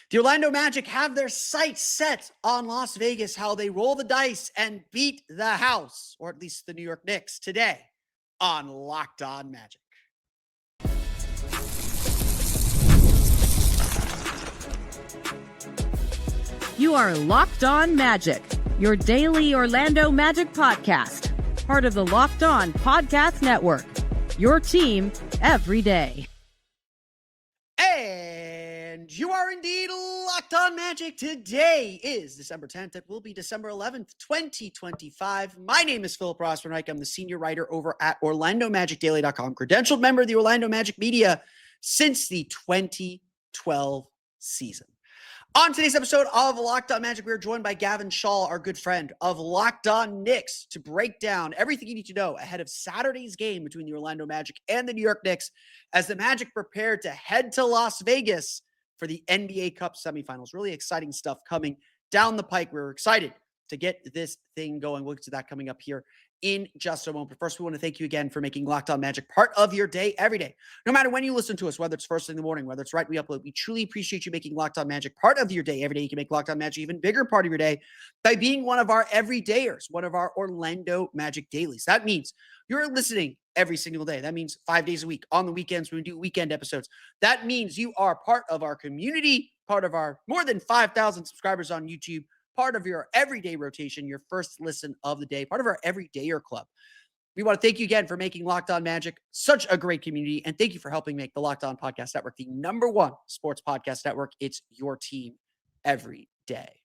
The Orlando Magic have their sights set on Las Vegas, how they roll the dice and beat the house, or at least the New York Knicks, today on Locked On Magic. You are Locked On Magic, your daily Orlando Magic podcast, part of the Locked On Podcast Network, your team every day. And you are indeed Locked On Magic. Today is December 10th. It will be December 11th, 2025. My name is Philip Rossman-Reich. I'm the senior writer over at OrlandoMagicDaily.com, credentialed member of the Orlando Magic media since the 2012 season. On today's episode of Locked On Magic, we are joined by Gavin Schall, our good friend of Locked On Knicks, to break down everything you need to know ahead of Saturday's game between the Orlando Magic and the New York Knicks as the Magic prepare to head to Las Vegas for the NBA Cup semifinals. Really exciting stuff coming down the pike. We're excited to get this thing going. We'll get to that coming up here in just a moment. But first, we want to thank you again for making Locked On Magic part of your day every day. No matter when you listen to us, whether it's first thing in the morning, whether it's right we upload, we truly appreciate you making Locked On Magic part of your day every day. You can make Locked On Magic even bigger part of your day by being one of our everydayers, one of our Orlando Magic dailies. That means you're listening every single day. That means 5 days a week. On the weekends, we do weekend episodes. That means you are part of our community, part of our more than 5,000 subscribers on YouTube, part of your everyday rotation, your first listen of the day, part of our everydayer club. We want to thank you again for making Locked On Magic such a great community. And thank you for helping make the Locked On Podcast Network the #1 sports podcast network. It's your team every day.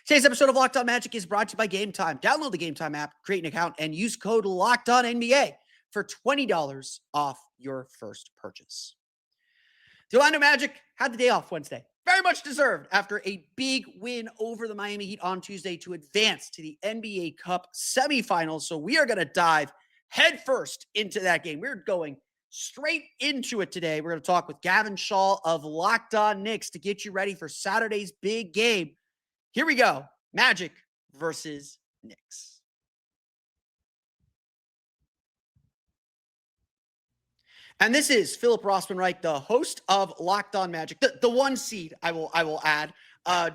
Today's episode of Locked On Magic is brought to you by Game Time. Download the Game Time app, create an account, and use code LOCKEDONNBA for $20 off your first purchase. The Orlando Magic had the day off Wednesday. Very much deserved after a big win over the Miami Heat on Tuesday to advance to the NBA Cup semifinals. So we are going to dive headfirst into that game. We're going straight into it today. We're going to talk with Gavin Schall of Locked On Knicks to get you ready for Saturday's big game. Here we go. Magic versus Knicks. And this is Philip Rossman-Reich, the host of Locked On Magic, the one seed, I will add,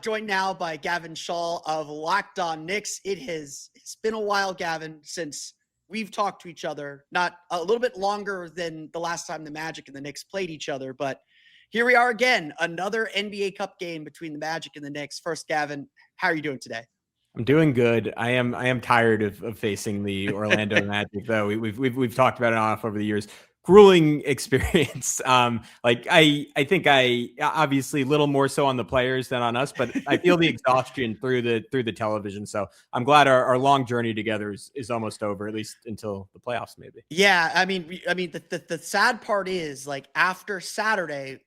joined now by Gavin Schall of Locked On Knicks. It's been a while, Gavin, since we've talked to each other, not a little bit longer than the last time the Magic and the Knicks played each other, but here we are again, another NBA Cup game between the Magic and the Knicks. First, Gavin, how are you doing today? I'm doing good. I am tired of facing the Orlando Magic, though. We've talked about it on off over the years. Grueling experience. I think I obviously a little more so on the players than on us, but I feel the exhaustion through the television. So I'm glad our long journey together is almost over, at least until the playoffs, maybe. Yeah, I mean, the sad part is, like, after Saturday,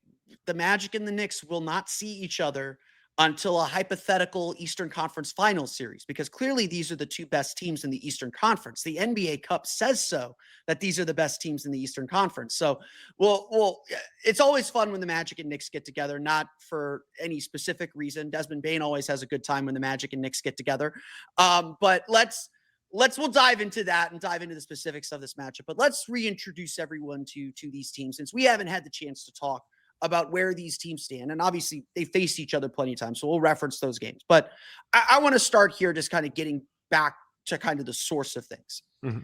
the Magic and the Knicks will not see each other until a hypothetical Eastern Conference Finals series, because clearly these are the two best teams in the Eastern Conference. The NBA Cup says so, that these are the best teams in the Eastern Conference. So, well, it's always fun when the Magic and Knicks get together, not for any specific reason. Desmond Bane always has a good time when the Magic and Knicks get together. But we'll dive into that and dive into the specifics of this matchup. But let's reintroduce everyone to these teams, since we haven't had the chance to talk about where these teams stand. And obviously they faced each other plenty of times, so we'll reference those games. But I want to start here just kind of getting back to kind of the source of things. Mm-hmm.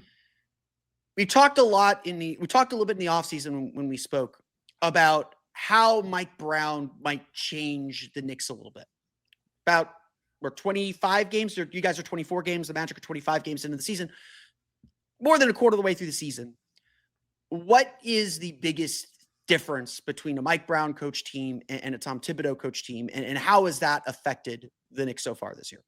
We talked a little bit in the offseason when we spoke about how Mike Brown might change the Knicks a little bit. We're 25 games, or you guys are 24 games, the Magic are 25 games into the season, more than a quarter of the way through the season. What is the biggest difference between a Mike Brown coach team and a Tom Thibodeau coach team, and how has that affected the Knicks so far this year?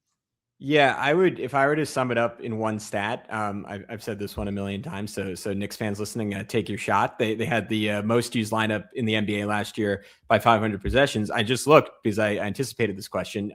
Yeah, if I were to sum it up in one stat, I've said this one a million times, so Knicks fans listening, take your shot. They had the most used lineup in the NBA last year by 500 possessions. I just looked because I anticipated this question.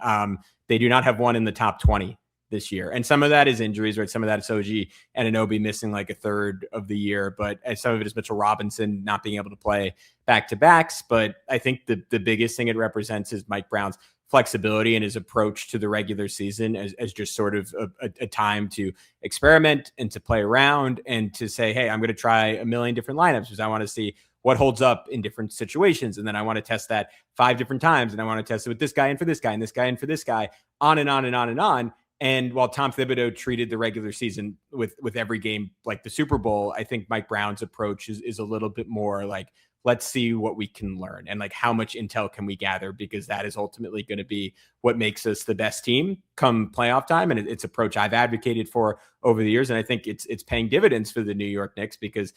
They do not have one in the top 20 this year. And some of that is injuries, right? Some of that is OG Anunoby missing like a third of the year, but some of it is Mitchell Robinson not being able to play back-to-backs. But I think the biggest thing it represents is Mike Brown's flexibility in his approach to the regular season as just sort of a time to experiment and to play around and to say, hey, I'm going to try a million different lineups because I want to see what holds up in different situations. And then I want to test that 5 different times. And I want to test it with this guy and for this guy and this guy and for this guy, on and on and on and on. And while Tom Thibodeau treated the regular season with every game like the Super Bowl, I think Mike Brown's approach is a little bit more like, let's see what we can learn and like how much intel can we gather, because that is ultimately going to be what makes us the best team come playoff time. And it's approach I've advocated for over the years. And I think it's paying dividends for the New York Knicks, because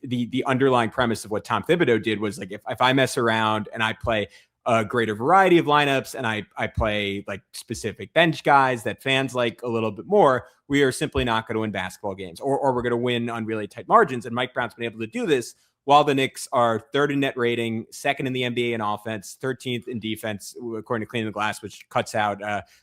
the underlying premise of what Tom Thibodeau did was like, if I mess around and I play a greater variety of lineups and I play like specific bench guys that fans like a little bit more, we are simply not going to win basketball games, or we're going to win on really tight margins. And Mike Brown's been able to do this while the Knicks are 3rd in net rating, 2nd in the NBA in offense, 13th in defense, according to Cleaning the Glass, which cuts out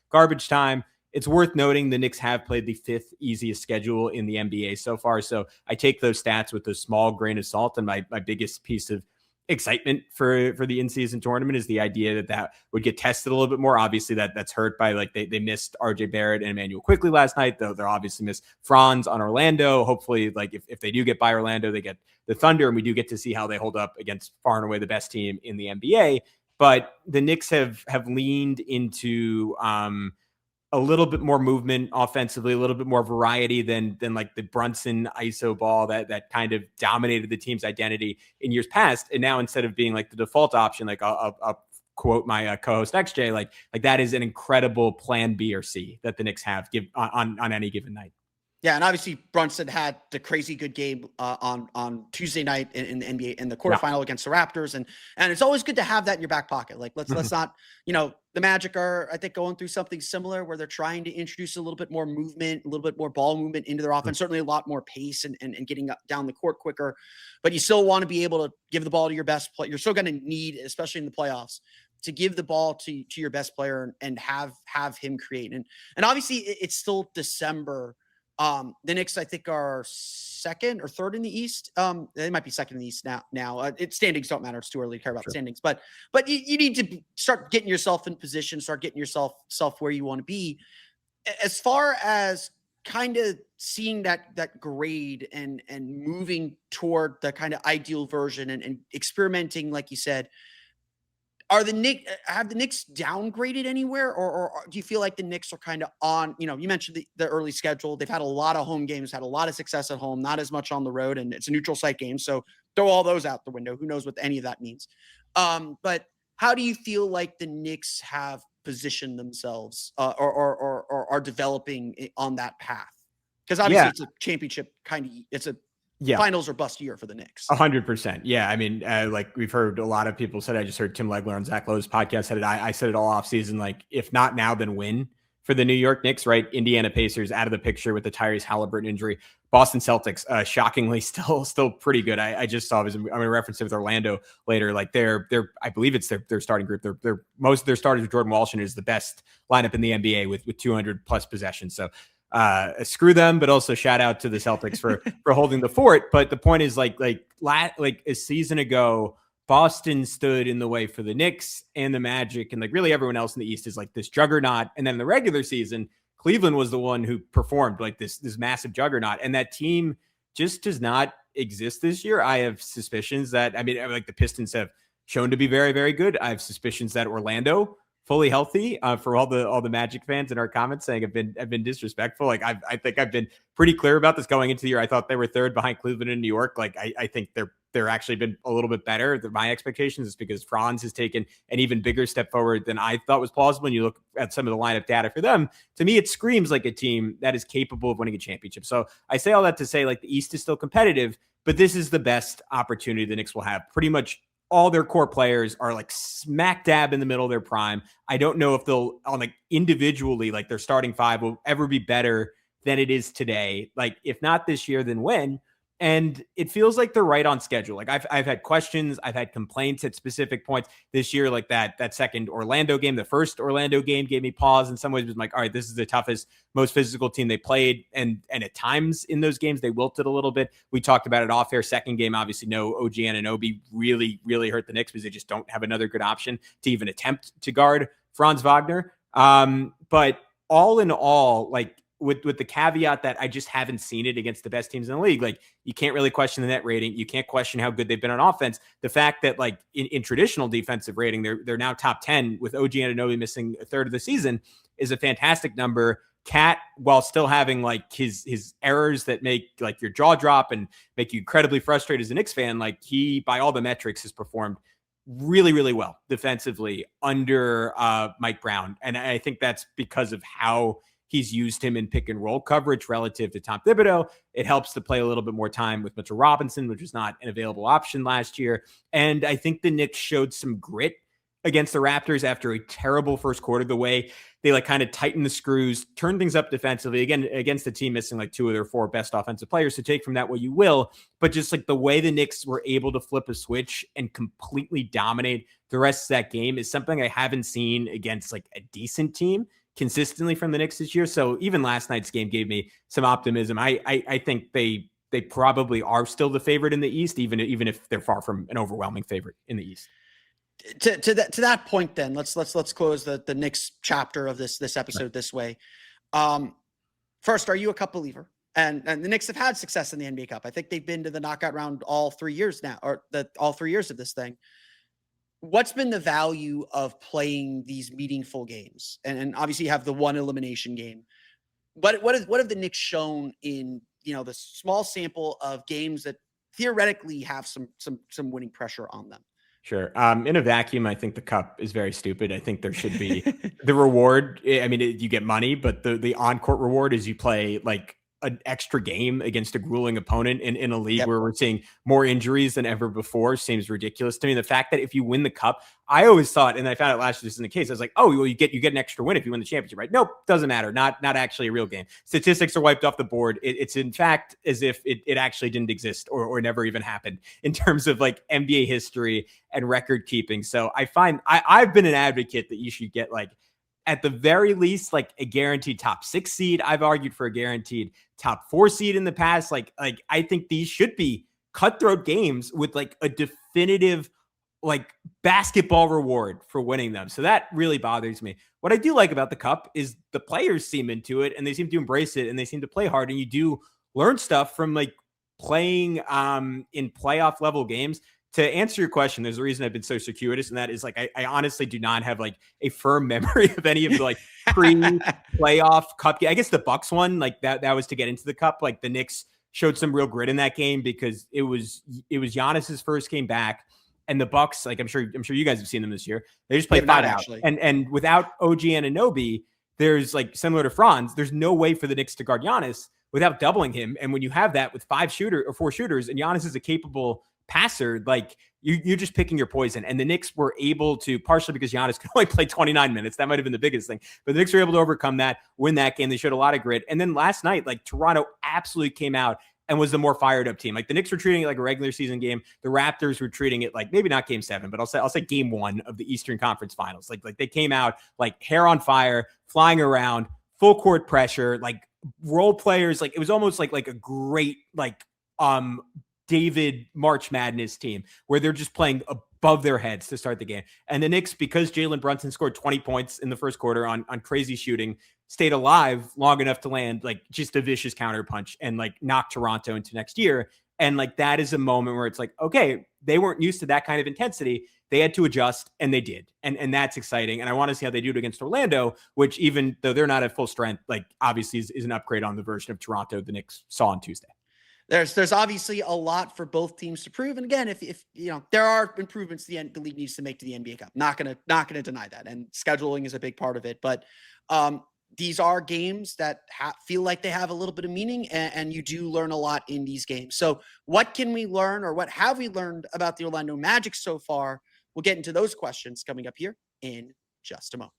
garbage time. It's worth noting the Knicks have played the 5th easiest schedule in the NBA so far. So I take those stats with a small grain of salt. And my biggest piece of excitement for the in-season tournament is the idea that would get tested a little bit more. Obviously that's hurt by like they missed RJ Barrett and Emmanuel Quickley last night, though they'll obviously miss Franz on Orlando. Hopefully, like if they do get by Orlando, they get the Thunder, and we do get to see how they hold up against far and away the best team in the NBA. But the Knicks have leaned into a little bit more movement offensively, a little bit more variety than like the Brunson ISO ball that kind of dominated the team's identity in years past. And now, instead of being like the default option, like I'll quote my co-host XJ, like that is an incredible plan B or C that the Knicks have on any given night. Yeah, and obviously Brunson had the crazy good game on Tuesday night in the NBA in the quarterfinal against the Raptors, and it's always good to have that in your back pocket. Like let's not, the Magic are, I think, going through something similar where they're trying to introduce a little bit more movement, a little bit more ball movement into their offense. Certainly a lot more pace and getting up down the court quicker, but you still want to be able to give the ball to your best player. You're still going to need, especially in the playoffs, to give the ball to your best player and have him create. And obviously it's still December. The Knicks, I think, are 2nd or 3rd in the East. They might be 2nd in the East now. Standings don't matter. It's too early to care about standings. But you need to start getting yourself in position, start getting yourself where you want to be. As far as kind of seeing that grade and moving toward the kind of ideal version and experimenting, like you said, have the Knicks downgraded anywhere, or do you feel like the Knicks are kind of on, you mentioned the early schedule. They've had a lot of home games, had a lot of success at home, not as much on the road, and it's a neutral site game. So throw all those out the window. Who knows what any of that means? But how do you feel like the Knicks have positioned themselves or are developing on that path? Because obviously it's a championship it's a finals or bust year for the Knicks. 100%. Yeah. I mean, like we've heard a lot of people said, I just heard Tim Legler on Zach Lowe's podcast said it. I said it all off season. Like, if not now, then when for the New York Knicks, right? Indiana Pacers out of the picture with the Tyrese Halliburton injury. Boston Celtics, shockingly still pretty good. I just saw, I'm going to reference it with Orlando later. Like they're I believe it's their starting group. They're most of their starters with Jordan Walsh, and is the best lineup in the NBA with 200 plus possessions. So screw them, but also shout out to the Celtics for holding the fort. But the point is, like a season ago, Boston stood in the way for the Knicks and the Magic, and like really everyone else in the East is like this juggernaut. And then in the regular season, Cleveland was the one who performed like this massive juggernaut, and that team just does not exist this year. I have suspicions that, like the Pistons have shown to be very, very good. I have suspicions that Orlando, fully healthy, for all the Magic fans in our comments saying have been disrespectful. Like I think I've been pretty clear about this going into the year. I thought they were 3rd behind Cleveland and New York. Like I think they're actually been a little bit better than my expectations, is because Franz has taken an even bigger step forward than I thought was plausible. When you look at some of the lineup data for them, to me, it screams like a team that is capable of winning a championship. So I say all that to say, like, the East is still competitive, but this is the best opportunity the Knicks will have. Pretty much all their core players are like smack dab in the middle of their prime. I don't know if they'll, on like individually, like their starting 5 will ever be better than it is today. Like, if not this year, then when? And it feels like they're right on schedule. Like I've had questions, I've had complaints at specific points this year, like that second Orlando game, the first Orlando game gave me pause in some ways. It was like, all right, this is the toughest, most physical team they played. And at times in those games, they wilted a little bit. We talked about it off air. Second game, obviously no OG Anunoby really, really hurt the Knicks because they just don't have another good option to even attempt to guard Franz Wagner. But all in all, like with the caveat that I just haven't seen it against the best teams in the league. Like you can't really question the net rating. You can't question how good they've been on offense. The fact that like in traditional defensive rating, they're now top 10 with OG Anunoby missing a third of the season is a fantastic number. Cat, while still having like his errors that make like your jaw drop and make you incredibly frustrated as a Knicks fan, like he, by all the metrics, has performed really, really well defensively under Mike Brown. And I think that's because of how he's used him in pick and roll coverage relative to Tom Thibodeau. It helps to play a little bit more time with Mitchell Robinson, which was not an available option last year. And I think the Knicks showed some grit against the Raptors after a terrible first quarter, the way they like kind of tighten the screws, turn things up defensively again against the team missing like 2 of their 4 best offensive players. So take from that what you will, but just like the way the Knicks were able to flip a switch and completely dominate the rest of that game is something I haven't seen against like a decent team consistently from the Knicks this year. So even last night's game gave me some optimism. I think they probably are still the favorite in the East, even if they're far from an overwhelming favorite in the East. To that point, then let's close the Knicks chapter of this episode this way. First, are you a cup believer? And the Knicks have had success in the NBA Cup. I think they've been to the knockout round all 3 years now, or all 3 years of this thing. What's been the value of playing these meaningful games? And obviously you have the one elimination game. But what have the Knicks shown in, the small sample of games that theoretically have some winning pressure on them? Sure. In a vacuum, I think the cup is very stupid. I think there should be the reward. I mean, you get money, but the on-court reward is you play like an extra game against a grueling opponent in a league where we're seeing more injuries than ever before seems ridiculous to me. The fact that if you win the cup, I always thought, and I found out last year this isn't the case. I was like, oh, well, you get an extra win if you win the championship, right? Nope, doesn't matter. Not actually a real game. Statistics are wiped off the board. It's in fact as if it actually didn't exist or never even happened in terms of like NBA history and record keeping. So I find I've been an advocate that you should get like at the very least, like a guaranteed top 6 seed. I've argued for a guaranteed top 4 seed in the past. Like I think these should be cutthroat games with like a definitive like basketball reward for winning them. So that really bothers me. What I do like about the cup is the players seem into it and they seem to embrace it and they seem to play hard. And you do learn stuff from like playing in playoff level games. To answer your question, there's a reason I've been so circuitous, and that is like I honestly do not have like a firm memory of any of the like pre-playoff cup game. I guess the Bucks one, like that was to get into the cup. Like the Knicks showed some real grit in that game because it was Giannis's first game back, and the Bucks, like I'm sure you guys have seen them this year. They just played flat out, and without OG Anunoby, there's like similar to Franz, there's no way for the Knicks to guard Giannis without doubling him. And when you have that with 4 shooters, and Giannis is a capable passer, like you're just picking your poison. And the Knicks were able to, partially because Giannis could only play 29 minutes. That might have been the biggest thing. But the Knicks were able to overcome that, win that game. They showed a lot of grit. And then last night, like Toronto absolutely came out and was the more fired up team. Like the Knicks were treating it like a regular season game. The Raptors were treating it like maybe not game 7, but I'll say game 1 of the Eastern Conference Finals. Like they came out like hair on fire, flying around, full court pressure, like role players. Like it was almost like a great David March Madness team where they're just playing above their heads to start the game. And the Knicks, because Jalen Brunson scored 20 points in the first quarter on crazy shooting, stayed alive long enough to land like just a vicious counter punch and like knock Toronto into next year. And like that is a moment where it's like, okay, they weren't used to that kind of intensity. They had to adjust, and they did. And that's exciting. And I want to see how they do it against Orlando, which even though they're not at full strength, like obviously is an upgrade on the version of Toronto the Knicks saw on Tuesday. There's obviously a lot for both teams to prove. And again, if there are improvements the league needs to make to the NBA Cup. Not gonna deny that. And scheduling is a big part of it. But these are games that feel like they have a little bit of meaning, and you do learn a lot in these games. So what can we learn, or what have we learned about the Orlando Magic so far? We'll get into those questions coming up here in just a moment.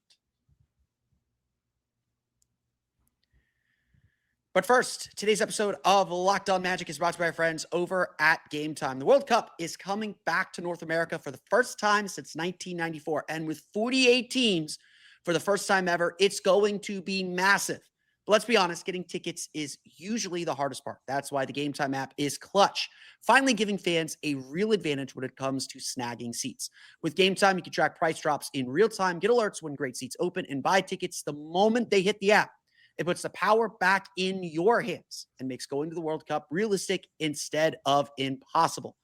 But first, today's episode of Locked On Magic is brought to you by our friends over at Game Time. The World Cup is coming back to North America for the first time since 1994. And with 48 teams for the first time ever, it's going to be massive. But let's be honest, getting tickets is usually the hardest part. That's why the Game Time app is clutch, finally giving fans a real advantage when it comes to snagging seats. With Game Time, you can track price drops in real time, get alerts when great seats open, and buy tickets the moment they hit the app. It puts the power back in your hands and makes going to the World Cup realistic instead of impossible.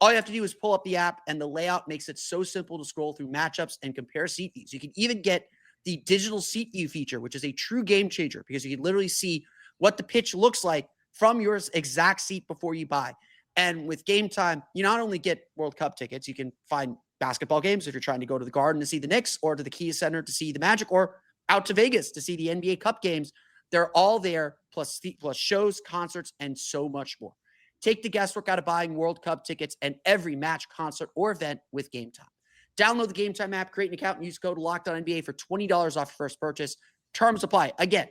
All you have to do is pull up the app, and the layout makes it so simple to scroll through matchups and compare seat views. You can even get the digital seat view feature, which is a true game changer because you can literally see what the pitch looks like from your exact seat before you buy. And with Game Time, you not only get World Cup tickets, you can find basketball games if you're trying to go to the Garden to see the Knicks, or to the Kia Center to see the Magic, or out to Vegas to see the NBA Cup games. They're all there, plus shows, concerts, and so much more. Take the guesswork out of buying World Cup tickets and every match, concert, or event with Game Time. Download the Game Time app, create an account, and use code LOCKEDONNBA for $20 off your first purchase. Terms apply. Again,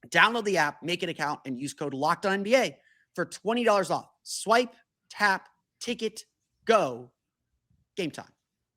download the app, make an account, and use code LOCKEDONNBA for $20 off. Swipe, tap, ticket, go. Game Time.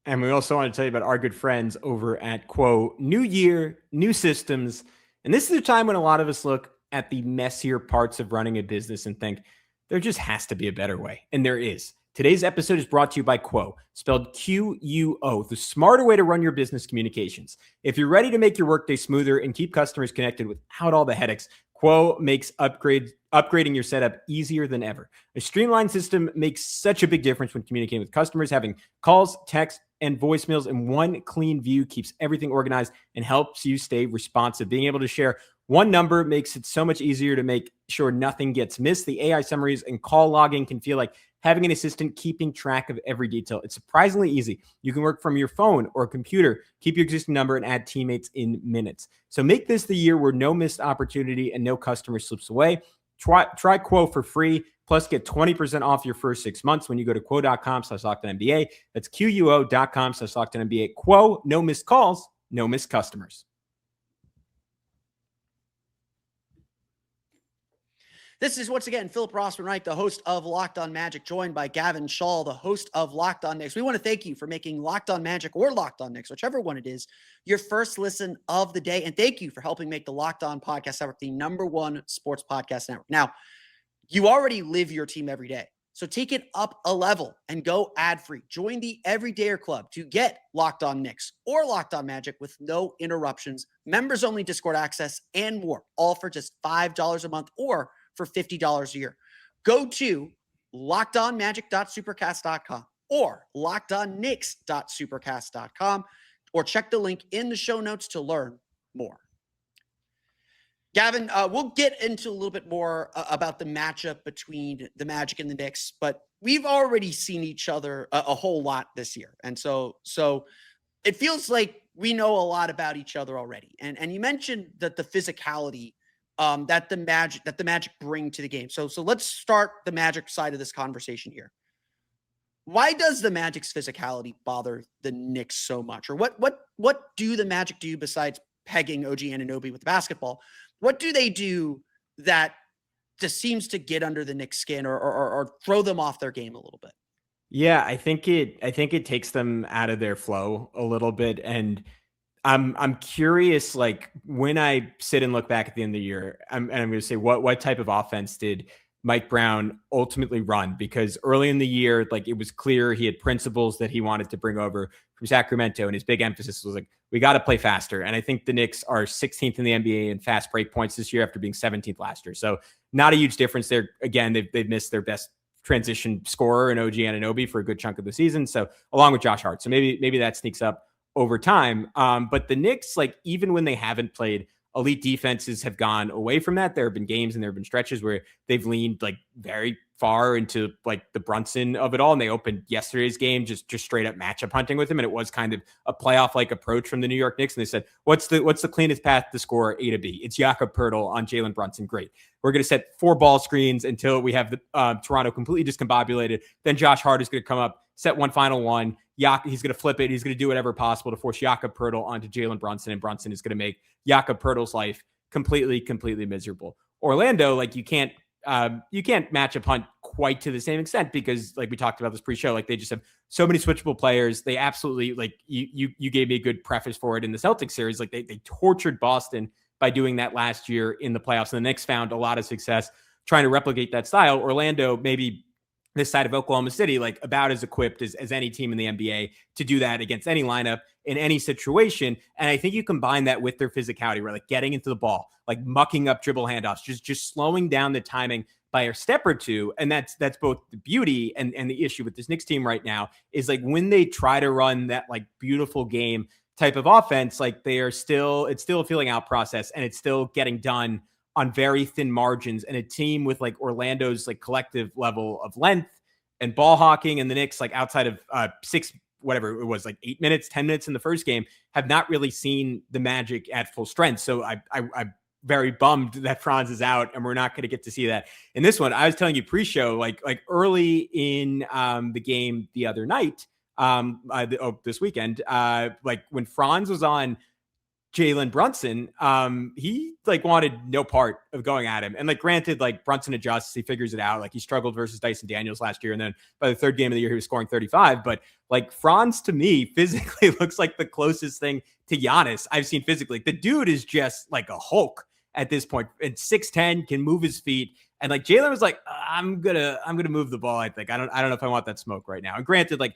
And we also want to tell you about our good friends over at Quo. New year, new systems. And this is a time when a lot of us look at the messier parts of running a business and think, there just has to be a better way. And there is. Today's episode is brought to you by Quo, spelled Q-U-O, the smarter way to run your business communications. If you're ready to make your workday smoother and keep customers connected without all the headaches, Quo makes upgrading your setup easier than ever. A streamlined system makes such a big difference when communicating with customers. Having calls, text, and voicemails in one clean view keeps everything organized and helps you stay responsive. Being able to share one number makes it so much easier to make sure nothing gets missed. The AI summaries and call logging can feel like having an assistant keeping track of every detail. It's surprisingly easy. You can work from your phone or computer, keep your existing number, and add teammates in minutes. So make this the year where no missed opportunity and no customer slips away. Try Quo for free, plus get 20% off your first 6 months when you go to quo.com/LockedOnNBA. That's QUO.com/LockedOnNBA. Quo, no missed calls, no missed customers. This is once again Philip Rossman-Wright, the host of Locked On Magic, joined by Gavin Schall, the host of Locked On Knicks. We want to thank you for making Locked On Magic or Locked On Knicks, whichever one it is, your first listen of the day. And thank you for helping make the Locked On Podcast Network the #1 sports podcast network. Now, you already live your team every day, so take it up a level and go ad-free. Join the Everydayer Club to get Locked On Knicks or Locked On Magic with no interruptions, members-only Discord access, and more, all for just $5 a month or for $50 a year. Go to lockedonmagic.supercast.com or lockedonKnicks.supercast.com or check the link in the show notes to learn more. Gavin, we'll get into a little bit more about the matchup between the Magic and the Knicks, but we've already seen each other a whole lot this year. And so it feels like we know a lot about each other already. And you mentioned that the physicality that the Magic bring to the game. So let's start the Magic side of this conversation here. Why does the Magic's physicality bother the Knicks so much? Or what do the Magic do besides pegging OG Anunoby with the basketball? What do they do that just seems to get under the Knicks' skin or throw them off their game a little bit? Yeah, I think it takes them out of their flow a little bit. And I'm curious, like when I sit and look back at the end of the year, I'm going to say, what type of offense did Mike Brown ultimately run? Because early in the year, like it was clear he had principles that he wanted to bring over from Sacramento. And his big emphasis was like, we got to play faster. And I think the Knicks are 16th in the NBA in fast break points this year after being 17th last year. So not a huge difference there. Again, they've missed their best transition scorer in OG Anunoby for a good chunk of the season. So along with Josh Hart. So maybe that sneaks up over time. But the Knicks, like even when they haven't played, elite defenses have gone away from that. There have been games and there have been stretches where they've leaned like very far into like the Brunson of it all. And they opened yesterday's game just straight up matchup hunting with him. And it was kind of a playoff like approach from the New York Knicks. And they said, what's the cleanest path to score A to B? It's Jakob Poeltl on Jalen Brunson. Great. We're going to set 4 ball screens until we have the Toronto completely discombobulated. Then Josh Hart is going to come up, set one final one. He's going to flip it. He's going to do whatever possible to force Jakob Poeltl onto Jalen Brunson, and Brunson is going to make Jakob Poeltl's life completely miserable. Orlando, like you can't match up hunt quite to the same extent because, like we talked about this pre-show, like they just have so many switchable players. They absolutely, like you gave me a good preface for it in the Celtics series. Like they tortured Boston by doing that last year in the playoffs. And the Knicks found a lot of success trying to replicate that style. Orlando, maybe this side of Oklahoma City, like about as equipped as any team in the NBA to do that against any lineup in any situation. And I think you combine that with their physicality, right? Like getting into the ball, like mucking up dribble handoffs, just slowing down the timing by a step or two. And that's both the beauty and the issue with this Knicks team right now is like when they try to run that like beautiful game type of offense, like it's still a feeling out process, and it's still getting done on very thin margins. And a team with like Orlando's like collective level of length and ball hawking, and the Knicks, like outside of 8 minutes, 10 minutes in the first game, have not really seen the Magic at full strength. So I'm very bummed that Franz is out, and we're not going to get to see that in this one. I was telling you pre-show, like early in the game the other night, this weekend, like when Franz was on Jalen Brunson, he like wanted no part of going at him. And like, granted, like Brunson adjusts, he figures it out. Like he struggled versus Dyson Daniels last year. And then by the third game of the year, he was scoring 35. But like Franz to me physically looks like the closest thing to Giannis I've seen physically. The dude is just like a Hulk at this point, and 6'10", can move his feet. And like Jalen was like, I'm gonna move the ball. I think I don't know if I want that smoke right now. And granted, like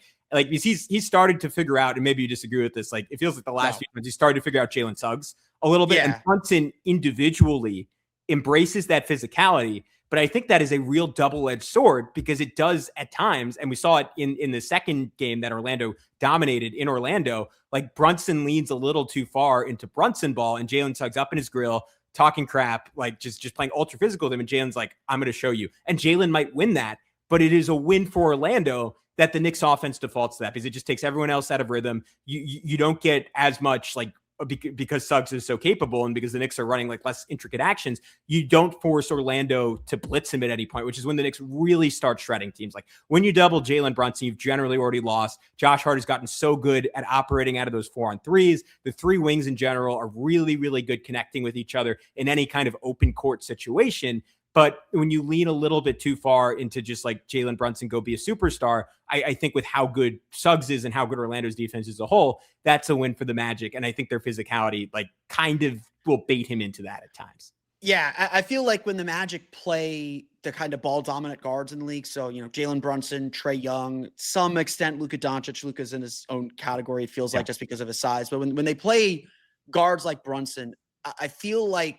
he's started to figure out, and maybe you disagree with this, like it feels like the last few months he started to figure out Jalen Suggs a little bit. Yeah. And Brunson individually embraces that physicality, but I think that is a real double-edged sword, because it does at times, and we saw it in the second game that Orlando dominated in Orlando, like Brunson leans a little too far into Brunson ball, and Jalen Suggs up in his grill, talking crap, like just playing ultra physical with him. And Jalen's like, I'm going to show you. And Jalen might win that, but it is a win for Orlando that the Knicks offense defaults to that, because it just takes everyone else out of rhythm. You don't get as much, like, because Suggs is so capable, and because the Knicks are running like less intricate actions, you don't force Orlando to blitz him at any point, which is when the Knicks really start shredding teams. Like when you double Jalen Brunson, you've generally already lost. Josh Hart has gotten so good at operating out of those 4-on-3s. The three wings in general are really, really good connecting with each other in any kind of open court situation. But when you lean a little bit too far into just like Jalen Brunson go be a superstar, I think with how good Suggs is and how good Orlando's defense as a whole, that's a win for the Magic. And I think their physicality like kind of will bait him into that at times. Yeah, I feel like when the Magic play the kind of ball dominant guards in the league, so, you know, Jalen Brunson, Trae Young, some extent Luka Doncic, Luka's in his own category, it feels like, just because of his size. But when they play guards like Brunson, I feel like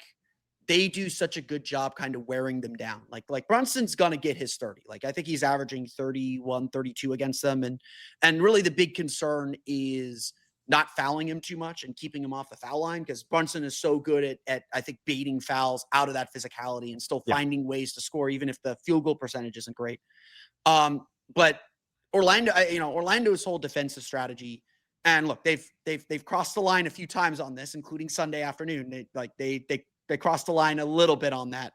they do such a good job kind of wearing them down. Like Brunson's going to get his 30. Like I think he's averaging 31, 32 against them. And really the big concern is not fouling him too much and keeping him off the foul line, because Brunson is so good at I think baiting fouls out of that physicality and still finding ways to score, even if the field goal percentage isn't great. But Orlando's whole defensive strategy, and look, they've crossed the line a few times on this, including Sunday afternoon. They crossed the line a little bit on that.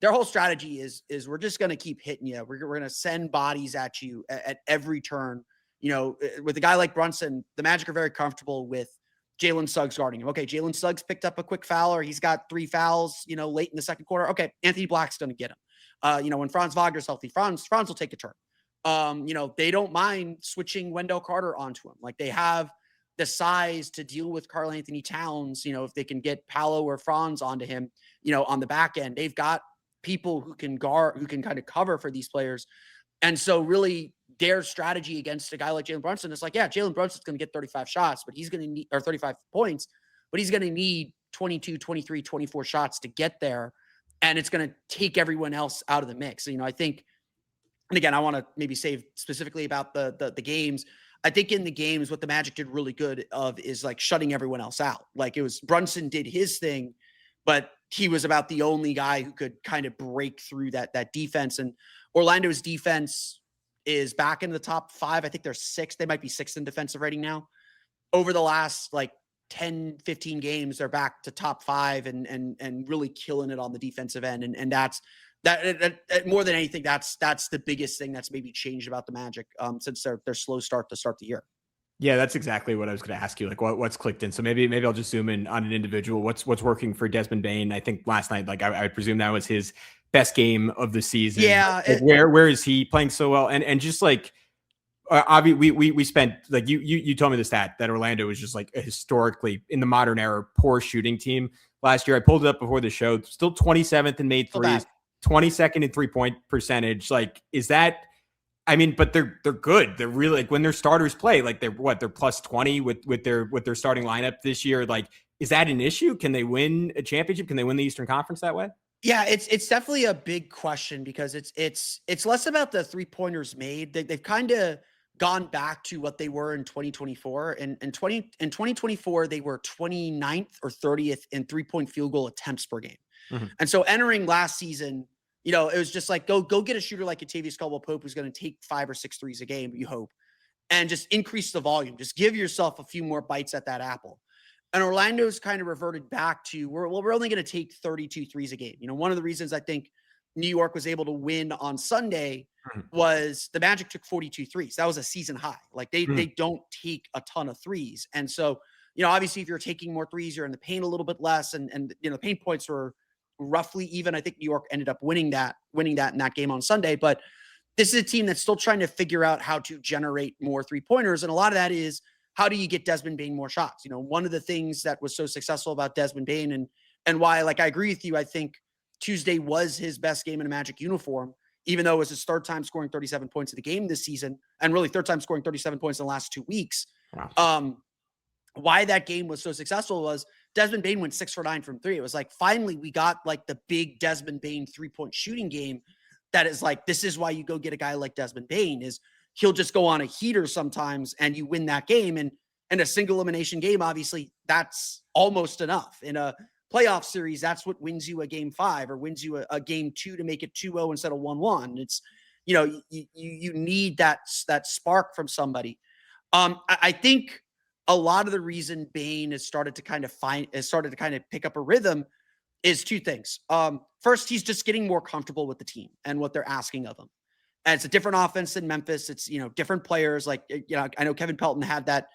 Their whole strategy is we're just going to keep hitting you. We're going to send bodies at you at every turn. You know, with a guy like Brunson, the Magic are very comfortable with Jalen Suggs guarding him. Okay, Jalen Suggs picked up a quick foul, or he's got 3 fouls, you know, late in the second quarter. Okay, Anthony Black's going to get him. You know, when Franz Wagner's healthy, Franz will take a turn. You know, they don't mind switching Wendell Carter onto him. Like they have the size to deal with Karl Anthony Towns, you know, if they can get Paolo or Franz onto him, you know, on the back end. They've got people who can guard, who can kind of cover for these players. And so really their strategy against a guy like Jalen Brunson is like, yeah, Jalen Brunson's going to get 35 shots, but he's going to need, or 35 points, but he's going to need 22, 23, 24 shots to get there. And it's going to take everyone else out of the mix. So, you know, I think, and again, I want to maybe say specifically about the games. I think in the games, what the Magic did really good of is like shutting everyone else out. Like it was Brunson did his thing, but he was about the only guy who could kind of break through that defense. And Orlando's defense is back in the top 5. I think they're 6th. They might be 6th in defensive rating now. Over the last like 10, 15 games, they're back to top 5 and really killing it on the defensive end. And that's more than anything, that's the biggest thing that's maybe changed about the Magic since their slow start to start the year. Yeah, that's exactly what I was going to ask you. Like, what's clicked in? So maybe I'll just zoom in on an individual. What's working for Desmond Bane? I think last night, like I presume that was his best game of the season. Yeah. Like, where is he playing so well? And just like we spent like you told me the stat that Orlando was just like a historically in the modern era poor shooting team last year. I pulled it up before the show. Still 27th in made threes, 22nd in 3-point percentage. Like, is that? I mean, but they're good. They're really like when their starters play, like they're plus 20 with their starting lineup this year. Like, is that an issue? Can they win a championship? Can they win the Eastern Conference that way? Yeah, it's definitely a big question because it's less about the 3-pointers made. They've kind of gone back to what they were in 2024. And in 2024, they were 29th or 30th in 3-point field goal attempts per game. Mm-hmm. And so entering last season, you know, it was just like, go get a shooter like Kentavious Caldwell-Pope who's going to take 5 or 6 threes a game, you hope, and just increase the volume. Just give yourself a few more bites at that apple. And Orlando's kind of reverted back to, we're only going to take 32 threes a game. You know, one of the reasons I think New York was able to win on Sunday was the Magic took 42 threes. That was a season high. Like they don't take a ton of threes. And so, you know, obviously if you're taking more threes, you're in the paint a little bit less. And you know, the paint points were roughly even. I think New York ended up winning that in that game on Sunday. But this is a team that's still trying to figure out how to generate more 3-pointers. And a lot of that is, how do you get Desmond Bane more shots? You know, one of the things that was so successful about Desmond Bane and why, like, I agree with you. I think Tuesday was his best game in a Magic uniform, even though it was his third time scoring 37 points in the game this season, and really third time scoring 37 points in the last 2 weeks. Wow. Why that game was so successful was Desmond Bane went 6 for 9 from 3. It was like, finally, we got like the big Desmond Bane 3-point shooting game. That is like, this is why you go get a guy like Desmond Bane, is he'll just go on a heater sometimes and you win that game. And in a single elimination game, obviously that's almost enough. In a playoff series, that's what wins you a game 5 or wins you a game 2 to make it 2-0 instead of 1-1. It's, you know, you need that spark from somebody. I think a lot of the reason Bane has started to kind of pick up a rhythm is 2 things. First, he's just getting more comfortable with the team and what they're asking of him. And it's a different offense than Memphis. It's, you know, different players. Like, you know, I know Kevin Pelton had that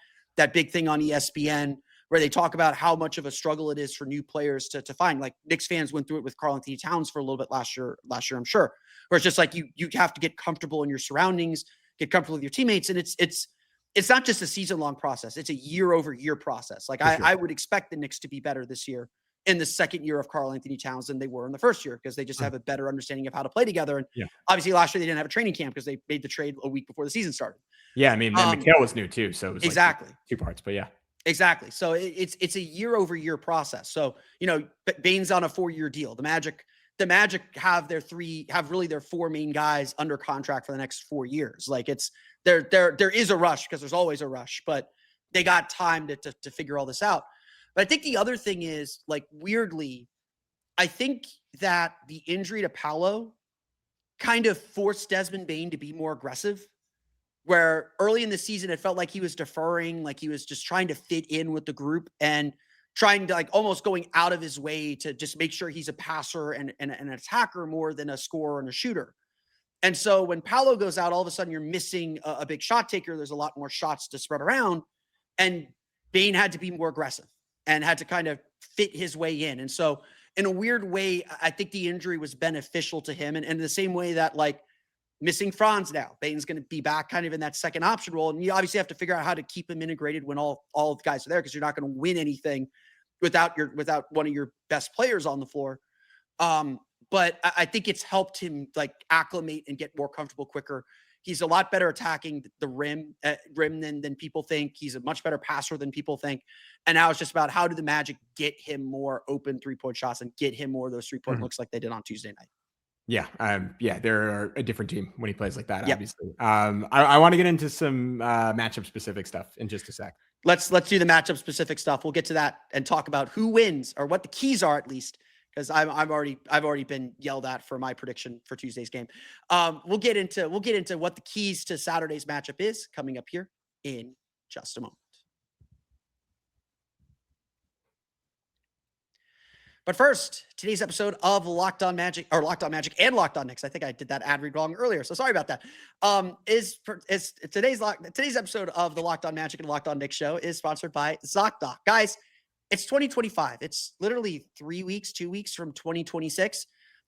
big thing on ESPN where they talk about how much of a struggle it is for new players to find. Like, Knicks fans went through it with Karl-Anthony Towns for a little bit last year, I'm sure. Where it's just like you have to get comfortable in your surroundings, get comfortable with your teammates. And it's not just a season-long process. It's a year-over-year process. Like, I would expect the Knicks to be better this year in the second year of Karl-Anthony Towns than they were in the first year, because they just have a better understanding of how to play together. And obviously last year they didn't have a training camp because they made the trade a week before the season started. Yeah, I mean, Mikhail was new too, so it was exactly like 2 parts, but yeah. Exactly. So it's a year-over-year process. So, you know, Bane's on a 4-year deal. The Magic have really their 4 main guys under contract for the next 4 years. Like, there is a rush because there's always a rush, but they got time to figure all this out. But I think the other thing is, like, weirdly, I think that the injury to Paolo kind of forced Desmond Bane to be more aggressive, where early in the season, it felt like he was deferring, like he was just trying to fit in with the group and trying to, like, almost going out of his way to just make sure he's a passer and an attacker more than a scorer and a shooter. And so when Paolo goes out, all of a sudden you're missing a big shot taker. There's a lot more shots to spread around, and Bane had to be more aggressive and had to kind of fit his way in. And so in a weird way, I think the injury was beneficial to him. And in the same way that, like, missing Franz now, Bane's going to be back kind of in that second option role. And you obviously have to figure out how to keep him integrated when all the guys are there, because you're not going to win anything without one of your best players on the floor. But I think it's helped him, like, acclimate and get more comfortable quicker. He's a lot better attacking the rim than people think. He's a much better passer than people think. And now it's just about, how do the Magic get him more open 3-point shots and get him more of those 3-point looks like they did on Tuesday night. Yeah. They're a different team when he plays like that, obviously. I want to get into some matchup specific stuff in just a sec. Let's do the matchup specific stuff. We'll get to that and talk about who wins, or what the keys are, at least, because I've already been yelled at for my prediction for Tuesday's game. We'll get into what the keys to Saturday's matchup is coming up here in just a moment. But first, today's episode of Locked On Magic and Locked On Knicks. I think I did that ad read wrong earlier, so sorry about that. Today's episode of the Locked On Magic and Locked On Knicks show is sponsored by ZocDoc. Guys, it's 2025. It's literally 2 weeks from 2026.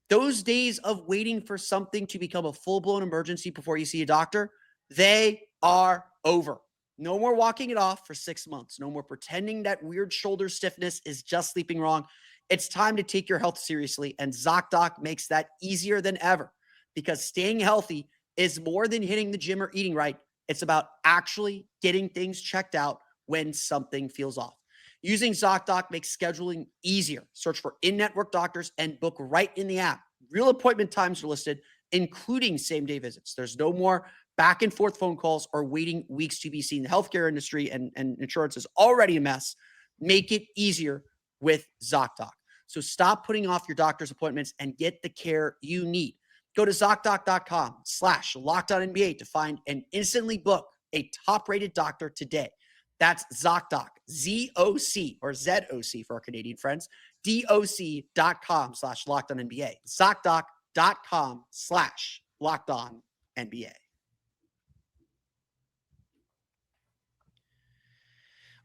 Those days of waiting for something to become a full-blown emergency before you see a doctor, they are over. No more walking it off for 6 months. No more pretending that weird shoulder stiffness is just sleeping wrong. It's time to take your health seriously, and ZocDoc makes that easier than ever, because staying healthy is more than hitting the gym or eating right. It's about actually getting things checked out when something feels off. Using ZocDoc makes scheduling easier. Search for in-network doctors and book right in the app. Real appointment times are listed, including same-day visits. There's no more back and forth phone calls or waiting weeks to be seen. The healthcare industry and insurance is already a mess. Make it easier with ZocDoc. So stop putting off your doctor's appointments and get the care you need. Go to ZocDoc.com/LockedOnNBA to find and instantly book a top-rated doctor today. That's ZocDoc, Z-O-C, or Z-O-C for our Canadian friends, DOC.com/LockedOnNBA. ZocDoc.com/LockedOnNBA.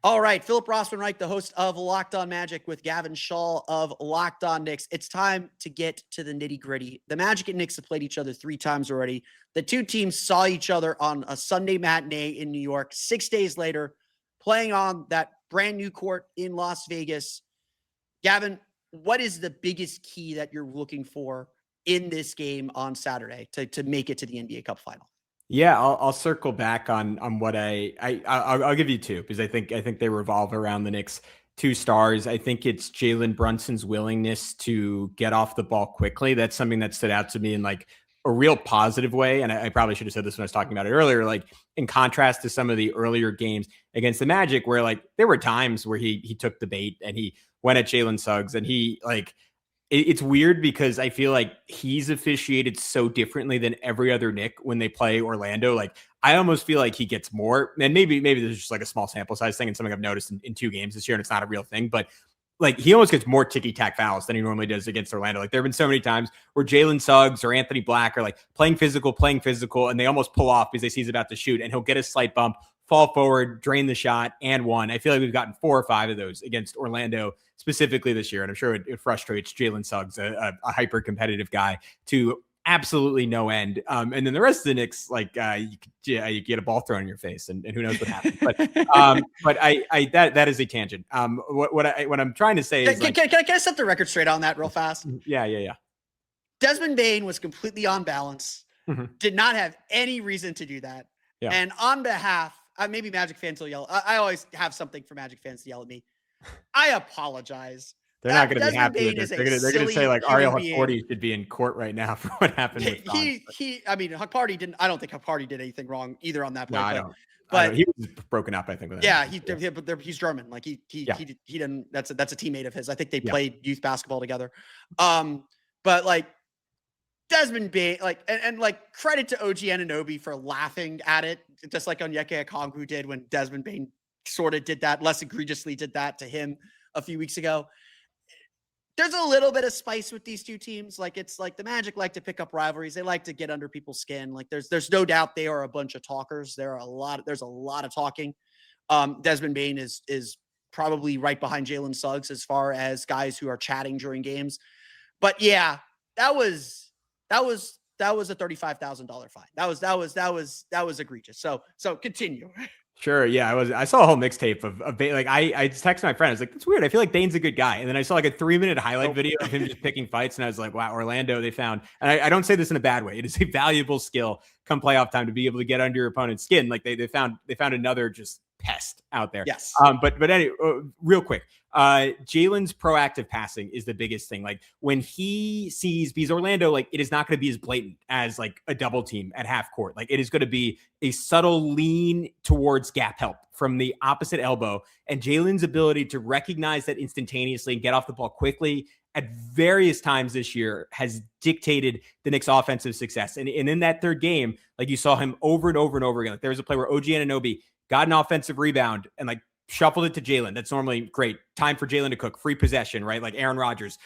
All right, Philip Rossman-Reich, the host of Locked On Magic with Gavin Schall of Locked On Knicks. It's time to get to the nitty-gritty. The Magic and Knicks have played each other 3 times already. The two teams saw each other on a Sunday matinee in New York. 6 days later, playing on that brand new court in Las Vegas. Gavin, what is the biggest key that you're looking for in this game on Saturday to make it to the NBA Cup final? Yeah, I'll circle back on what I'll give you 2, because I think they revolve around the Knicks' 2 stars. I think it's Jalen Brunson's willingness to get off the ball quickly. That's something that stood out to me in like a real positive way. And I probably should have said this when I was talking about it earlier, like in contrast to some of the earlier games against the Magic, where like there were times where he took the bait and he went at Jalen Suggs, and he like, it's weird because I feel like he's officiated so differently than every other Knick when they play Orlando. Like I almost feel like he gets more, and maybe there's just like a small sample size thing and something I've noticed in 2 games this year, and it's not a real thing, but like he almost gets more ticky-tack fouls than he normally does against Orlando. Like there have been so many times where Jalen Suggs or Anthony Black are like playing physical, and they almost pull off because they see he's about to shoot, and he'll get a slight bump, fall forward, drain the shot, and one. I feel like we've gotten 4 or 5 of those against Orlando specifically this year, and I'm sure it frustrates Jalen Suggs, a hyper-competitive guy, to absolutely no end. And then the rest of the Knicks, like you get a ball thrown in your face, and who knows what happens. But that is a tangent. What I'm trying to say is, can I set the record straight on that real fast? Yeah. Desmond Bane was completely on balance. Did not have any reason to do that. Yeah. And on behalf, maybe Magic fans will yell. I always have something for Magic fans to yell at me. I apologize. They're not going to be happy with this. They're going to say like Ariel Hukporti should be in court right now for what happened with Franz. Hukporti didn't. I don't think Hukporti did anything wrong either on that play. No, I don't. But he was broken up, I think. With yeah, he's German. Like he didn't. That's a teammate of his. I think they played youth basketball together. But like Desmond Bane, and credit to OG Anunoby for laughing at it, just like Onyeka Okongwu did when Desmond Bane sort of did that, less egregiously did that to him a few weeks ago. There's a little bit of spice with these two teams. Like it's like the Magic like to pick up rivalries. They like to get under people's skin. Like there's no doubt they are a bunch of talkers. There's a lot of talking. Desmond Bane is probably right behind Jalen Suggs as far as guys who are chatting during games. But yeah, that was a $35,000 fine. That was egregious. So continue. Sure. Yeah. I saw a whole mixtape of Bane. Like I just texted my friend. I was like, that's weird. I feel like Bane's a good guy. And then I saw like a 3-minute highlight video of him just picking fights. And I was like, wow, Orlando, they found, and I don't say this in a bad way. It is a valuable skill come playoff time to be able to get under your opponent's skin. Like they found another just pest out there. Yes. But anyway, real quick, Jalen's proactive passing is the biggest thing. Like when he sees, because Orlando, like it is not going to be as blatant as like a double team at half court. Like it is going to be a subtle lean towards gap help from the opposite elbow, and Jalen's ability to recognize that instantaneously and get off the ball quickly at various times this year has dictated the Knicks' offensive success. And in that third game, like you saw him over and over and over again. Like there was a play where OG Anunoby got an offensive rebound and like shuffled it to Jalen. That's normally great. Time for Jalen to cook. Free possession, right? Like Aaron Rodgers.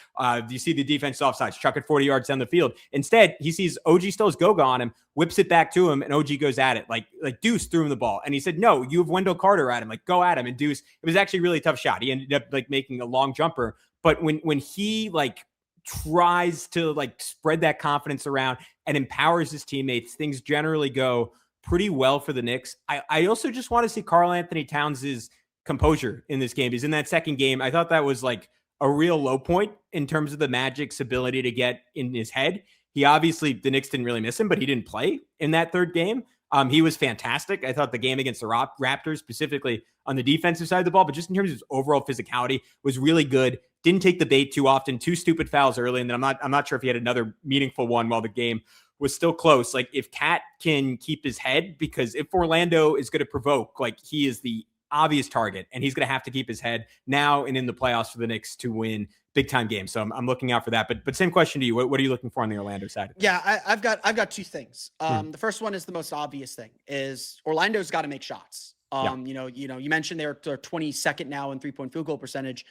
You see the defense offsides, chuck it 40 yards down the field. Instead, he sees OG still has Goga on him, whips it back to him, and OG goes at it. Like Deuce threw him the ball. And he said, no, you have Wendell Carter at him. Like, go at him. And Deuce, it was actually a really tough shot. He ended up like making a long jumper. But when he like tries to like spread that confidence around and empowers his teammates, things generally go pretty well for the Knicks. I also just want to see Karl Anthony Towns' composure in this game. Because in that second game, I thought that was like a real low point in terms of the Magic's ability to get in his head. He obviously, the Knicks didn't really miss him, but he didn't play in that third game. He was fantastic. I thought the game against the Raptors, specifically on the defensive side of the ball, but just in terms of his overall physicality, was really good. Didn't take the bait too often. 2 stupid fouls early, and then I'm not sure if he had another meaningful one while the game was still close. Like, if Cat can keep his head, because if Orlando is going to provoke, like, he is the obvious target, and he's going to have to keep his head now and in the playoffs for the Knicks to win big time games. So I'm looking out for that. But same question to you. What are you looking for on the Orlando side? Yeah, I've got 2 things. The first one is the most obvious thing is Orlando's got to make shots. You mentioned they're 22nd now in 3-point field goal percentage.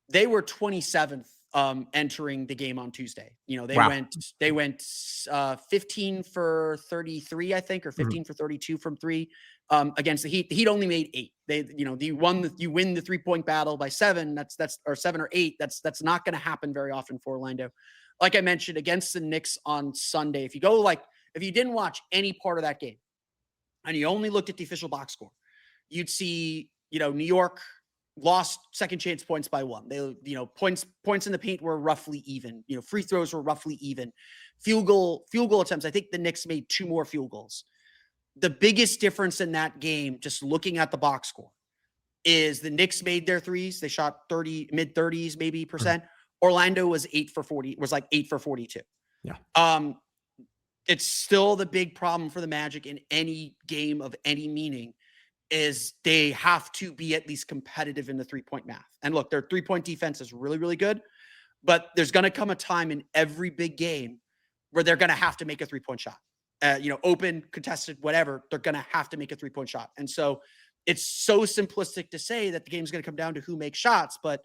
They were 27th entering the game on Tuesday. They went 15 for 33, I think, or 15 for 32 from 3 against the Heat. The Heat only made 8. You win the 3-point battle by 7. That's or 7 or 8. That's not going to happen very often for Orlando. Like I mentioned, against the Knicks on Sunday, if you didn't watch any part of that game and you only looked at the official box score, you'd see, New York lost second chance points by 1. They, points in the paint were roughly even. Free throws were roughly even. Field goal attempts, I think the Knicks made 2 more field goals. The biggest difference in that game, just looking at the box score, is the Knicks made their threes. They shot mid 30s, maybe percent. Orlando was 8 for 42. Yeah. It's still the big problem for the Magic in any game of any meaning is they have to be at least competitive in the 3-point math. And look, their 3-point defense is really, really good, but there's going to come a time in every big game where they're going to have to make a 3-point shot. Open, contested, whatever, they're going to have to make a 3-point shot. And so it's so simplistic to say that the game's going to come down to who makes shots, but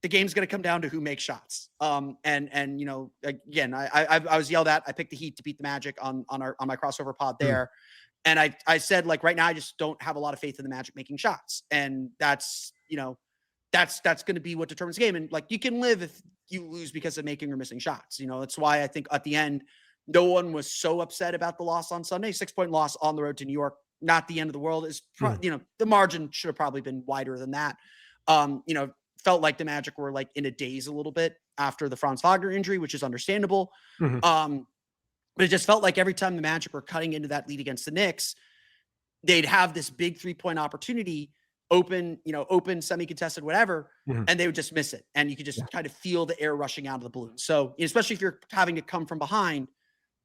the game's going to come down to who makes shots. Again, I was yelled at. I picked the Heat to beat the Magic on my crossover pod there. And I said, like, right now, I just don't have a lot of faith in the Magic making shots. And that's going to be what determines the game. And like, you can live if you lose because of making or missing shots. That's why I think at the end, no one was so upset about the loss on Sunday. 6-point loss on the road to New York, not the end of the world. Is the margin should have probably been wider than that. Felt like the Magic were like in a daze a little bit after the Franz Wagner injury, which is understandable. But it just felt like every time the Magic were cutting into that lead against the Knicks, they'd have this big 3-point opportunity, open, semi-contested, whatever, and they would just miss it. And you could just kind of feel the air rushing out of the balloon. So especially if you're having to come from behind,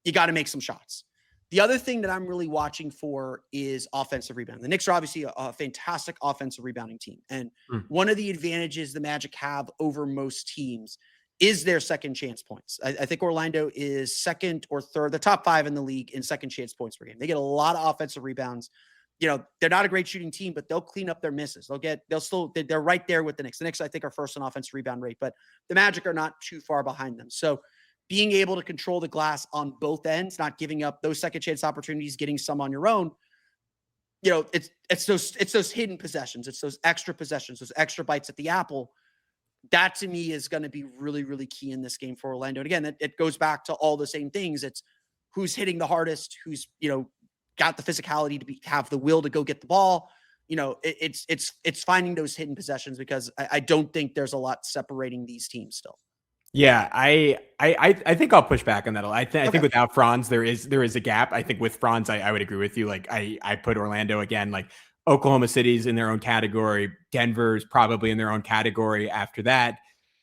you got to make some shots. The other thing that I'm really watching for is offensive rebound. The Knicks are obviously a fantastic offensive rebounding team. And one of the advantages the Magic have over most teams is their second chance points. I think Orlando is second or third, the top 5 in the league in second chance points per game. They get a lot of offensive rebounds. They're not a great shooting team, but they'll clean up their misses. They're right there with the Knicks. The Knicks, I think, are first in offensive rebound rate, but the Magic are not too far behind them. So being able to control the glass on both ends, not giving up those second chance opportunities, getting some on your own, it's those hidden possessions. It's those extra possessions, those extra bites at the apple. That to me is going to be really, really key in this game for Orlando. And again, it goes back to all the same things. It's who's hitting the hardest, who's, got the physicality to have the will to go get the ball. It's finding those hidden possessions, because I don't think there's a lot separating these teams still. Yeah, I think I'll push back on that. I think without Franz, there is a gap. I think with Franz, I would agree with you. Like I put Orlando again, like Oklahoma City's in their own category. Denver's probably in their own category after that.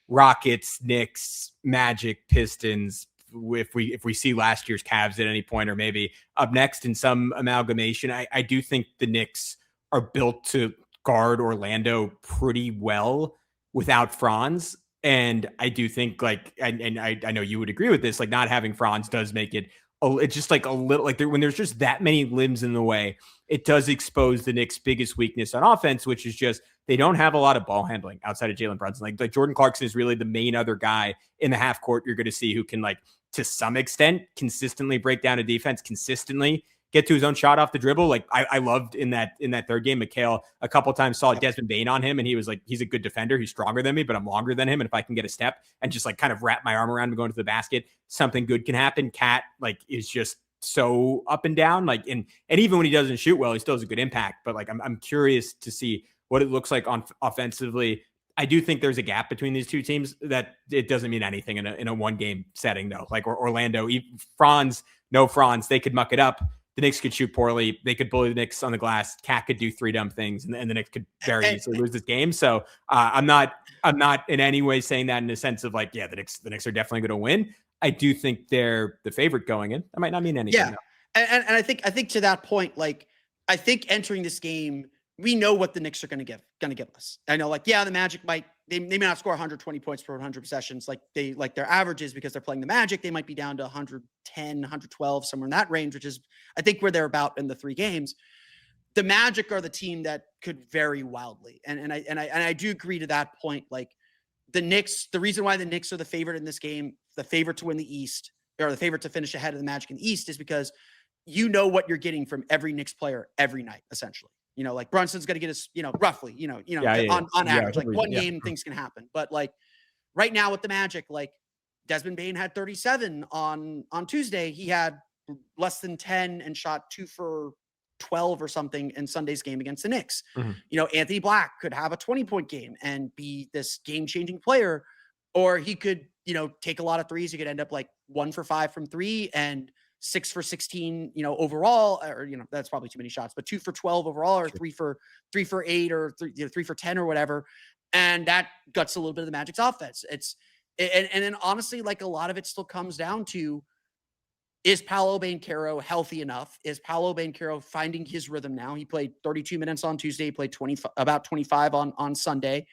Rockets, Knicks, Magic, Pistons. If we see last year's Cavs at any point, or maybe up next in some amalgamation, I do think the Knicks are built to guard Orlando pretty well without Franz. And I do think I know you would agree with this, like not having Franz does make it, it's just like a little, like when there's just that many limbs in the way, it does expose the Knicks' biggest weakness on offense, which is just, they don't have a lot of ball handling outside of Jalen Brunson. Like Jordan Clarkson is really the main other guy in the half court you're going to see who can, like, to some extent, consistently break down a defense, consistently get to his own shot off the dribble. Like I loved in that third game, Mikal a couple times saw Desmond Bane on him, and he was like, he's a good defender. He's stronger than me, but I'm longer than him. And if I can get a step and just like kind of wrap my arm around him going to the basket, something good can happen. Cat is just so up and down. Like, and even when he doesn't shoot well, he still has a good impact. But like, I'm curious to see what it looks like on offensively. I do think there's a gap between these two teams that it doesn't mean anything in a one game setting though. Like Orlando, Franz, they could muck it up. The Knicks could shoot poorly. They could bully the Knicks on the glass. Cat could do 3 dumb things, and the Knicks could very easily lose this game. So I'm not in any way saying that in the sense of like, yeah, the Knicks are definitely going to win. I do think they're the favorite going in. That might not mean anything. Yeah, though. and I think to that point, like I think entering this game, we know what the Knicks are going to give us. I know, like, yeah, the Magic they may not score 120 points per 100 possessions like their averages because they're playing the Magic. They might be down to 110, 112, somewhere in that range, which is I think where they're about in the 3 games. The Magic are the team that could vary wildly, and I do agree to that point. Like the Knicks, the reason why the Knicks are the favorite in this game, the favorite to win the East, or the favorite to finish ahead of the Magic in the East, is because you know what you're getting from every Knicks player every night, essentially. Like Brunson's going to get us, roughly, on average, like one game things can happen. But like right now with the Magic, like Desmond Bane had 37 on Tuesday. He had less than 10 and shot 2 for 12 or something in Sunday's game against the Knicks. Mm-hmm. Anthony Black could have a 20-point game and be this game-changing player, or he could, take a lot of threes. He could end up like 1 for 5 from 3 and 6 for 16, overall, or, that's probably too many shots, but 2 for 12 overall, or 3 for 8, or 3 for 10 or whatever. And that guts a little bit of the Magic's offense. And then honestly, like a lot of it still comes down to, is Paolo Banchero healthy enough? Is Paolo Banchero finding his rhythm now? He played 32 minutes on Tuesday. He played about 25 on Sunday.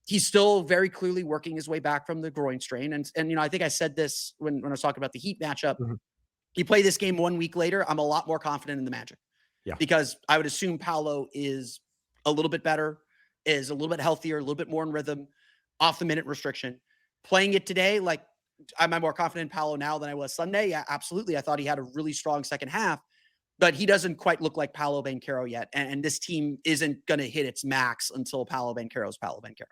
He's still very clearly working his way back from the groin strain. And I think I said this when I was talking about the Heat matchup. Mm-hmm. You play this game 1 week later, I'm a lot more confident in the Magic. Yeah. Because I would assume Paolo is a little bit better, is a little bit healthier, a little bit more in rhythm, off the minute restriction. Playing it today, like, am I more confident in Paolo now than I was Sunday? Yeah, absolutely. I thought he had a really strong second half, but he doesn't quite look like Paolo Banchero yet. And this team isn't going to hit its max until Paolo Banchero is Paolo Banchero.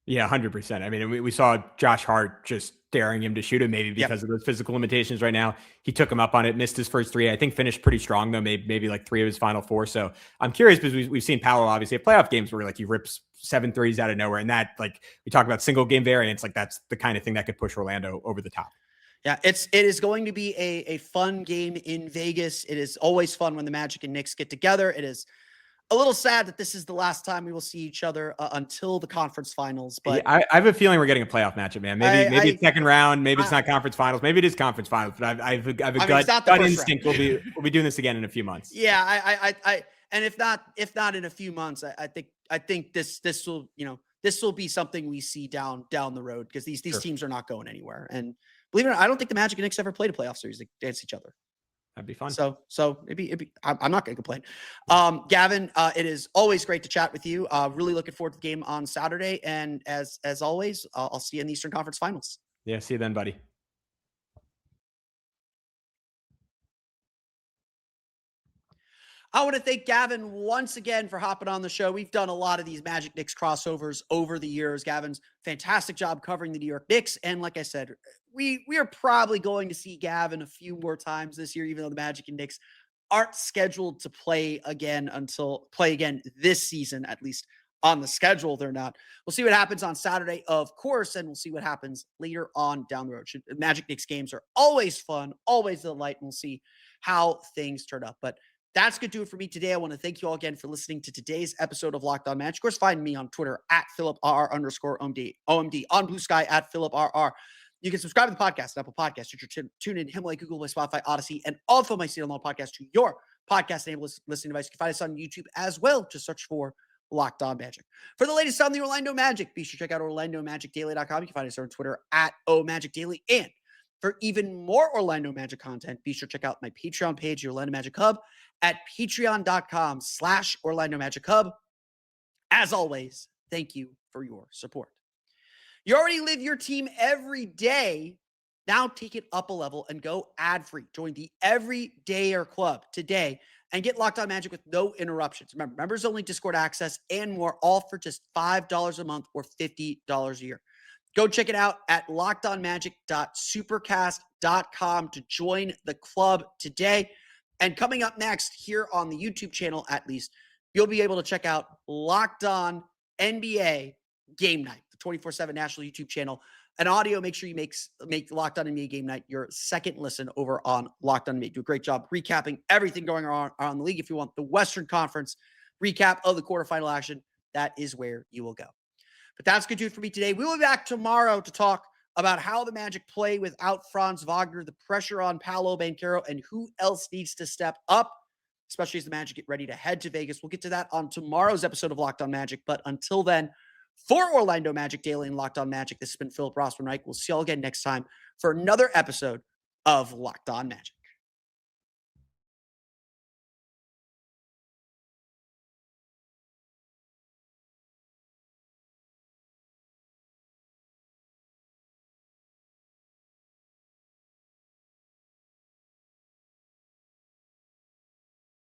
Yeah, 100%. I mean, we saw Josh Hart just daring him to shoot him, maybe because of those physical limitations right now. He took him up on it, missed his first 3. I think finished pretty strong, though, maybe like 3 of his final 4. So I'm curious because we've seen Paolo obviously at playoff games where like he rips 7 threes out of nowhere. And that, like, we talk about single game variance, like that's the kind of thing that could push Orlando over the top. Yeah, it is going to be a fun game in Vegas. It is always fun when the Magic and Knicks get together. It is a little sad that this is the last time we will see each other until the conference finals. But yeah, I have a feeling we're getting a playoff matchup, man. Maybe it's second round. Maybe it's not conference finals. Maybe it is conference finals. But I have a gut instinct. We'll be doing this again in a few months. Yeah, and if not in a few months, I think this will be something we see down the road, because these teams are not going anywhere. And believe it or not, I don't think the Magic and Knicks ever played a playoff series against each other. That'd be fun. So maybe I'm not going to complain. Gavin, it is always great to chat with you. Really looking forward to the game on Saturday. And as always, I'll see you in the Eastern Conference Finals. Yeah, see you then, buddy. I want to thank Gavin once again for hopping on the show. We've done a lot of these Magic Knicks crossovers over the years. Gavin's fantastic job covering the New York Knicks. And like I said, we are probably going to see Gavin a few more times this year, even though the Magic and Knicks aren't scheduled to play again this season, at least on the schedule. They're not. We'll see what happens on Saturday, of course, and we'll see what happens later on down the road. Magic Knicks games are always fun, always a delight, and we'll see how things turn up. But that's going to do it for me today. I want to thank you all again for listening to today's episode of Locked On Magic. Of course, find me on Twitter at @PhilipRR_OMD, on Blue Sky at PhilipRR. You can subscribe to the podcast, Apple Podcasts, Stitcher, TuneIn, Himalaya, Google Play, Spotify, Odyssey, and also my Seattle podcast to your podcast-enabled listening device. You can find us on YouTube as well. Just search for Locked On Magic. For the latest on the Orlando Magic, be sure to check out OrlandoMagicDaily.com. You can find us on Twitter at OMagicDaily. And for even more Orlando Magic content, be sure to check out my Patreon page, the Orlando Magic Hub, at patreon.com/Orlando Magic Hub. As always, thank you for your support. You already live your team every day. Now take it up a level and go ad-free. Join the Everydayer Club today and get Locked On Magic with no interruptions. Remember, members-only Discord access and more, all for just $5 a month or $50 a year. Go check it out at lockedonmagic.supercast.com to join the club today. And coming up next here on the YouTube channel, at least, you'll be able to check out Locked On NBA Game Night, the 24/7 national YouTube channel. An audio, make sure you make Locked On NBA Game Night your second listen over on Locked On NBA. Do a great job recapping everything going on around the league. If you want the Western Conference recap of the quarterfinal action, that is where you will go. But that's going to do it for me today. We will be back tomorrow to talk about how the Magic play without Franz Wagner, the pressure on Paolo, Banchero, and who else needs to step up, especially as the Magic get ready to head to Vegas. We'll get to that on tomorrow's episode of Locked On Magic. But until then, for Orlando Magic Daily and Locked On Magic, this has been Philip Rossman-Reich. We'll see you all again next time for another episode of Locked On Magic.